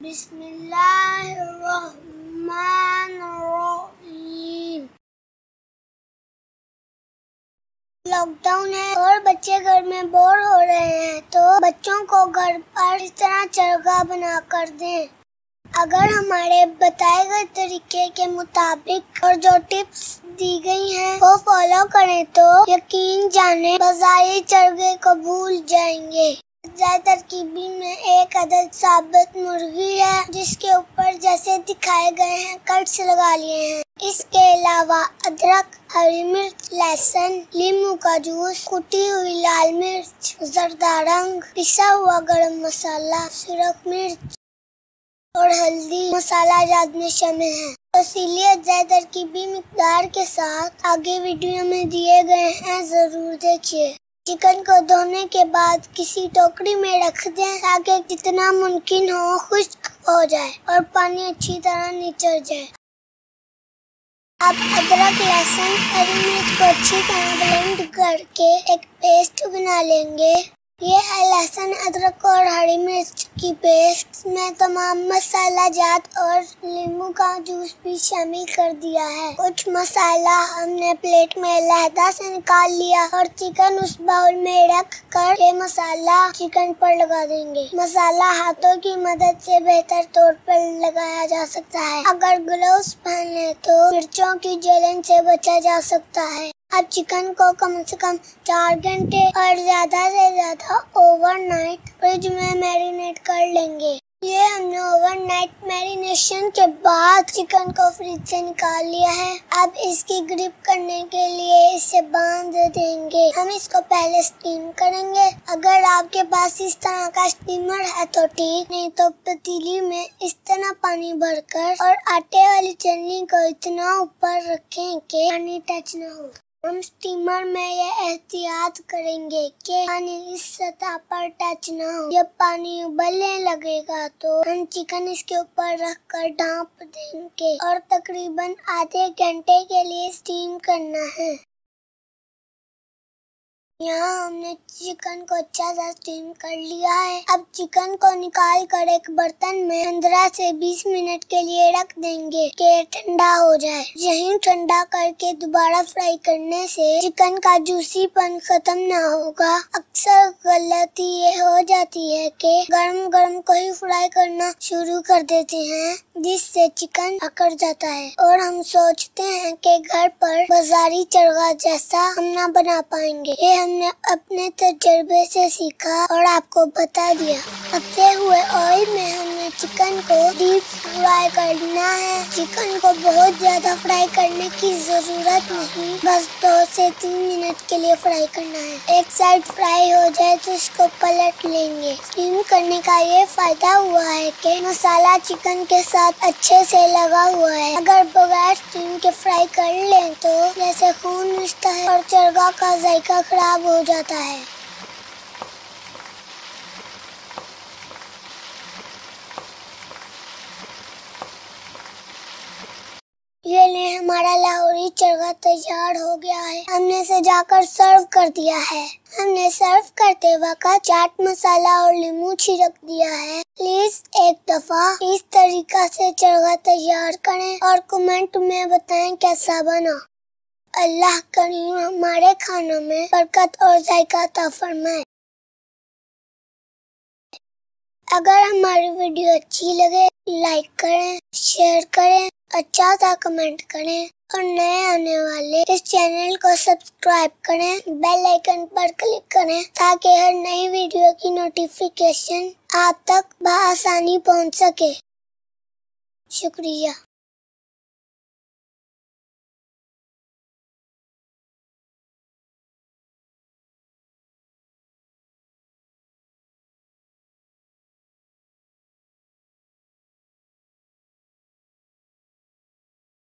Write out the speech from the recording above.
बिस्मिल्लाहिर्रहमानिर्रहीम। लॉकडाउन है और बच्चे घर में बोर हो रहे हैं, तो बच्चों को घर पर इस तरह चरखा बना कर दें। अगर हमारे बताए गए तरीके के मुताबिक और जो टिप्स दी गई हैं वो फॉलो करें तो यकीन जाने बाजारी चरखे को भूल जाएंगे। तरकीबी में एक अदद साबुत मुर्गी है जिसके ऊपर जैसे दिखाए गए हैं कट्स लगा लिए हैं। इसके अलावा अदरक, हरी मिर्च, लहसुन, नींबू का जूस, कुटी हुई लाल मिर्च, जर्दा रंग, पिसा हुआ गरम मसाला, सुरख मिर्च और हल्दी मसाला जात में शामिल है। इसीलिए तरकीबी मिकदार के साथ आगे वीडियो में दिए गए हैं, जरूर देखिए। चिकन को धोने के बाद किसी टोकरी में रख दें ताकि जितना मुमकिन हो खुश्क हो जाए और पानी अच्छी तरह निचर जाए। अब अदरक, लहसुन, हरी मिर्च को अच्छी तरह ब्लेंड करके एक पेस्ट बना लेंगे। ये लहसुन, अदरक और हरी मिर्च की पेस्ट में तमाम मसाला जात और नींबू का जूस भी शामिल कर दिया है। कुछ मसाला हमने प्लेट में अलहदा से निकाल लिया और चिकन उस बाउल में रख कर ये मसाला चिकन पर लगा देंगे। मसाला हाथों की मदद से बेहतर तौर पर लगाया जा सकता है। अगर ग्लव्स पहने तो मिर्चों की जलन से बचा जा सकता है। अब चिकन को कम से कम 4 घंटे और ज्यादा से ज्यादा ओवरनाइट फ्रिज में मैरिनेट कर लेंगे। ये हमने ओवरनाइट मैरिनेशन के बाद चिकन को फ्रिज से निकाल लिया है। अब इसकी ग्रिप करने के लिए इसे बांध देंगे। हम इसको पहले स्टीम करेंगे। अगर आपके पास इस तरह का स्टीमर है तो ठीक, नहीं तो पतीली में इस तरह पानी भरकर और आटे वाली चलनी को इतना ऊपर रखें कि पानी टच न हो। हम स्टीमर में ये एहतियात करेंगे कि पानी इस सतह पर टच न हो। जब पानी उबलने लगेगा तो हम चिकन इसके ऊपर रखकर ढाँप देंगे और तकरीबन आधे घंटे के लिए स्टीम करना है। यहाँ हमने चिकन को अच्छा सा स्टीम कर लिया है। अब चिकन को निकाल कर एक बर्तन में 15 से 20 मिनट के लिए रख देंगे कि ठंडा हो जाए। यहीं ठंडा करके दोबारा फ्राई करने से चिकन का जूसीपन खत्म ना होगा। अक्सर गलती ये हो जाती है कि गरम गरम को ही फ्राई करना शुरू कर देते हैं, जिससे चिकन अकड़ जाता है और हम सोचते हैं कि घर पर बाजारी चरखा जैसा हम ना बना पाएंगे। ये हमने अपने तजुर्बे से सीखा और आपको बता दिया। तपते हुए ऑयल में हमने चिकन को डीप फ्राई करना है। चिकन को बहुत ज्यादा फ्राई करने की जरूरत नहीं, बस 2 से 3 मिनट के लिए फ्राई करना है। एक साइड फ्राई हो जाए तो इसको पलट लेंगे। स्टीम करने का ये फायदा हुआ है कि मसाला चिकन के साथ अच्छे से लगा हुआ है। अगर बगैर स्टीम के फ्राई कर लें तो जैसे खून रिश्ता है और चरखा का जायका खराब हो जाता है। ये ले, हमारा लाहौरी चरखा तैयार हो गया है। हमने सजाकर सर्व कर दिया है। हमने सर्व करते वक्त चाट मसाला और नींबू छिड़क दिया है। प्लीज एक दफा इस तरीका से चरखा तैयार करें और कमेंट में बताएं कैसा बना। अल्लाह करीम हमारे खानों में बरकत और जायका अता फरमाए। अगर हमारी वीडियो अच्छी लगे लाइक करें, शेयर करें, अच्छा सा कमेंट करें और नए आने वाले इस चैनल को सब्सक्राइब करें। बेल आइकन पर क्लिक करें ताकि हर नई वीडियो की नोटिफिकेशन आप तक बआसानी पहुंच सके। शुक्रिया।